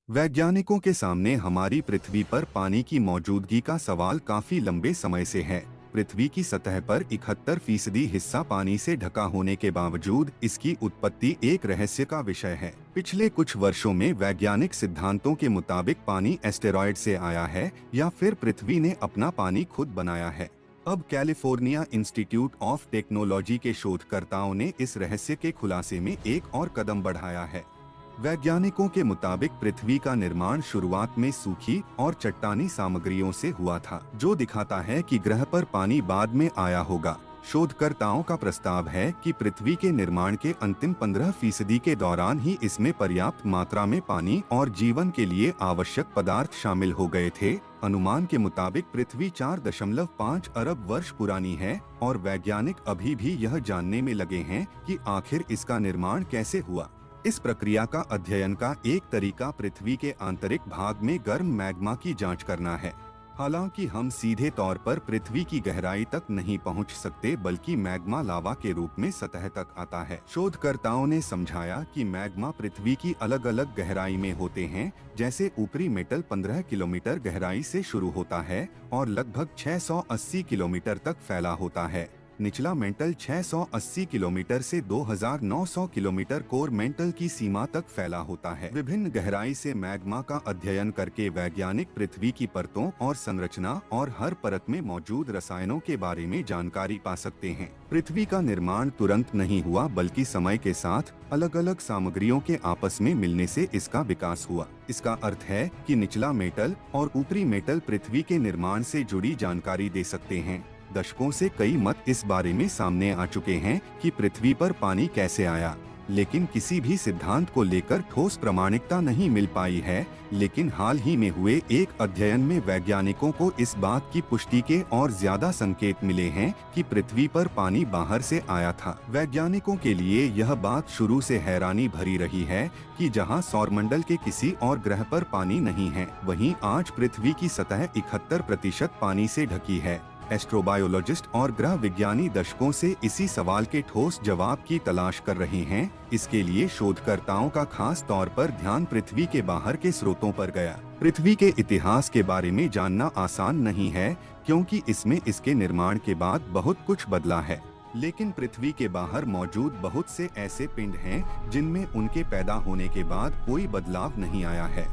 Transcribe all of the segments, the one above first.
वैज्ञानिकों के सामने हमारी पृथ्वी पर पानी की मौजूदगी का सवाल काफी लंबे समय से है। पृथ्वी की सतह पर 71% हिस्सा पानी से ढका होने के बावजूद इसकी उत्पत्ति एक रहस्य का विषय है। पिछले कुछ वर्षों में वैज्ञानिक सिद्धांतों के मुताबिक पानी एस्टेरॉयड से आया है या फिर पृथ्वी ने अपना पानी खुद बनाया है। अब कैलिफोर्निया इंस्टीट्यूट ऑफ टेक्नोलॉजी के शोधकर्ताओं ने इस रहस्य के खुलासे में एक और कदम बढ़ाया है। वैज्ञानिकों के मुताबिक पृथ्वी का निर्माण शुरुआत में सूखी और चट्टानी सामग्रियों से हुआ था, जो दिखाता है कि ग्रह पर पानी बाद में आया होगा। शोधकर्ताओं का प्रस्ताव है कि पृथ्वी के निर्माण के अंतिम 15% के दौरान ही इसमें पर्याप्त मात्रा में पानी और जीवन के लिए आवश्यक पदार्थ शामिल हो गए थे। अनुमान के मुताबिक पृथ्वी 4.5 अरब वर्ष पुरानी है और वैज्ञानिक अभी भी यह जानने में लगे हैं कि आखिर इसका निर्माण कैसे हुआ। इस प्रक्रिया का अध्ययन का एक तरीका पृथ्वी के आंतरिक भाग में गर्म मैग्मा की जांच करना है। हालांकि हम सीधे तौर पर पृथ्वी की गहराई तक नहीं पहुंच सकते, बल्कि मैग्मा लावा के रूप में सतह तक आता है। शोधकर्ताओं ने समझाया कि मैग्मा पृथ्वी की अलग अलग गहराई में होते हैं, जैसे ऊपरी मेटल 15 किलोमीटर गहराई से शुरू होता है और लगभग 680 किलोमीटर तक फैला होता है। निचला मेंटल 680 किलोमीटर से 2900 किलोमीटर कोर मेंटल की सीमा तक फैला होता है। विभिन्न गहराई से मैग्मा का अध्ययन करके वैज्ञानिक पृथ्वी की परतों और संरचना और हर परत में मौजूद रसायनों के बारे में जानकारी पा सकते हैं। पृथ्वी का निर्माण तुरंत नहीं हुआ, बल्कि समय के साथ अलग अलग सामग्रियों के आपस में मिलने से इसका विकास हुआ। इसका अर्थ है कि निचला मेटल और ऊपरी मेटल पृथ्वी के निर्माण से जुड़ी जानकारी दे सकते हैं। दशकों से कई मत इस बारे में सामने आ चुके हैं कि पृथ्वी पर पानी कैसे आया, लेकिन किसी भी सिद्धांत को लेकर ठोस प्रामाणिकता नहीं मिल पाई है। लेकिन हाल ही में हुए एक अध्ययन में वैज्ञानिकों को इस बात की पुष्टि के और ज्यादा संकेत मिले हैं कि पृथ्वी पर पानी बाहर से आया था। वैज्ञानिकों के लिए यह बात शुरू से हैरानी भरी रही है कि जहां सौरमंडल के किसी और ग्रह पर पानी नहीं है, वहीं आज पृथ्वी की सतह 71% पानी से ढकी है। एस्ट्रोबायोलॉजिस्ट और ग्रह विज्ञानी दशकों से इसी सवाल के ठोस जवाब की तलाश कर रहे हैं। इसके लिए शोधकर्ताओं का खास तौर पर ध्यान पृथ्वी के बाहर के स्रोतों पर गया। पृथ्वी के इतिहास के बारे में जानना आसान नहीं है, क्योंकि इसमें इसके निर्माण के बाद बहुत कुछ बदला है। लेकिन पृथ्वी के बाहर मौजूद बहुत से ऐसे पिंड हैं जिनमें उनके पैदा होने के बाद कोई बदलाव नहीं आया है।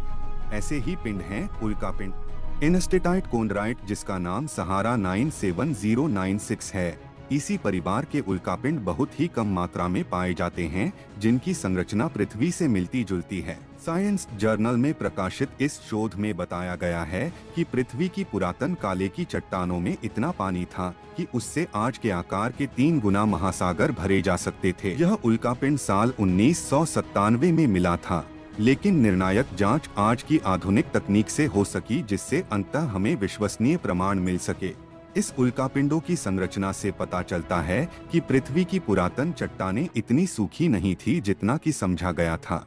ऐसे ही पिंड हैं उल्कापिंड, एनस्टेटाइट कोंडराइट, जिसका नाम सहारा 97096 है। इसी परिवार के उल्कापिंड बहुत ही कम मात्रा में पाए जाते हैं, जिनकी संरचना पृथ्वी से मिलती जुलती है। साइंस जर्नल में प्रकाशित इस शोध में बताया गया है कि पृथ्वी की पुरातन काले की चट्टानों में इतना पानी था कि उससे आज के आकार के 3 गुना महासागर भरे जा सकते थे। यह उल्कापिंड साल 1997 में मिला था, लेकिन निर्णायक जांच आज की आधुनिक तकनीक से हो सकी, जिससे अंततः हमें विश्वसनीय प्रमाण मिल सके। इस उल्कापिंडों की संरचना से पता चलता है कि पृथ्वी की पुरातन चट्टानें इतनी सूखी नहीं थी जितना कि समझा गया था।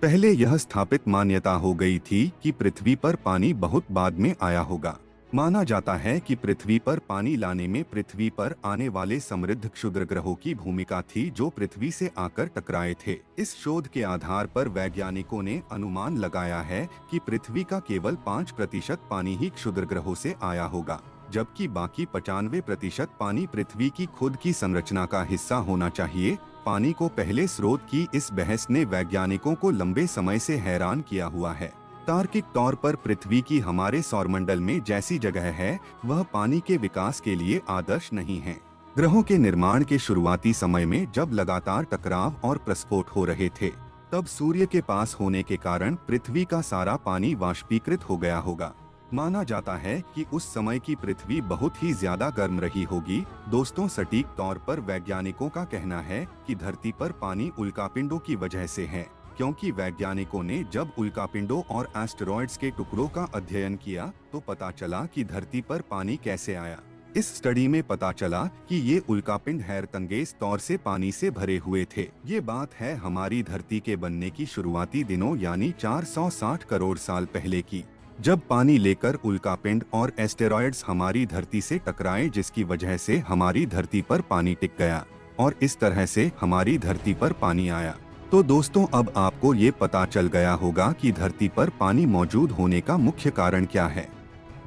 पहले यह स्थापित मान्यता हो गई थी कि पृथ्वी पर पानी बहुत बाद में आया होगा। माना जाता है कि पृथ्वी पर पानी लाने में पृथ्वी पर आने वाले समृद्ध क्षुद्र ग्रहों की भूमिका थी, जो पृथ्वी से आकर टकराए थे। इस शोध के आधार पर वैज्ञानिकों ने अनुमान लगाया है कि पृथ्वी का केवल 5% पानी ही क्षुद्र ग्रहों से आया होगा, जबकि बाकी 95% पानी पृथ्वी की खुद की संरचना का हिस्सा होना चाहिए। पानी को पहले स्रोत की इस बहस ने वैज्ञानिकों को लंबे समय से हैरान किया हुआ है। तार्किक तौर पर पृथ्वी की हमारे सौरमंडल में जैसी जगह है, वह पानी के विकास के लिए आदर्श नहीं है। ग्रहों के निर्माण के शुरुआती समय में जब लगातार टकराव और प्रस्फोट हो रहे थे, तब सूर्य के पास होने के कारण पृथ्वी का सारा पानी वाष्पीकृत हो गया होगा। माना जाता है कि उस समय की पृथ्वी बहुत ही ज्यादा गर्म रही होगी। दोस्तों, सटीक तौर पर वैज्ञानिकों का कहना है कि धरती पर पानी उल्कापिंडों की वजह से है, क्योंकि वैज्ञानिकों ने जब उल्कापिंडों और एस्टेरॉयड्स के टुकड़ों का अध्ययन किया तो पता चला कि धरती पर पानी कैसे आया। इस स्टडी में पता चला कि ये उल्कापिंड हैरतअंगेज तौर से पानी से भरे हुए थे। ये बात है हमारी धरती के बनने की शुरुआती दिनों यानी 460 करोड़ साल पहले की, जब पानी लेकर उल्कापिंड और एस्टेरॉयड्स हमारी धरती से टकराए, जिसकी वजह से हमारी धरती पर पानी टिक गया और इस तरह से हमारी धरती पर पानी आया। तो दोस्तों अब आपको ये पता चल गया होगा कि धरती पर पानी मौजूद होने का मुख्य कारण क्या है।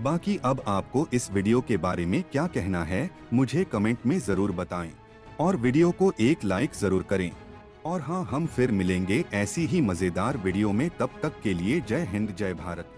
बाकी अब आपको इस वीडियो के बारे में क्या कहना है मुझे कमेंट में जरूर बताएं और वीडियो को एक लाइक जरूर करें। और हाँ, हम फिर मिलेंगे ऐसी ही मजेदार वीडियो में, तब तक के लिए जय हिंद जय भारत।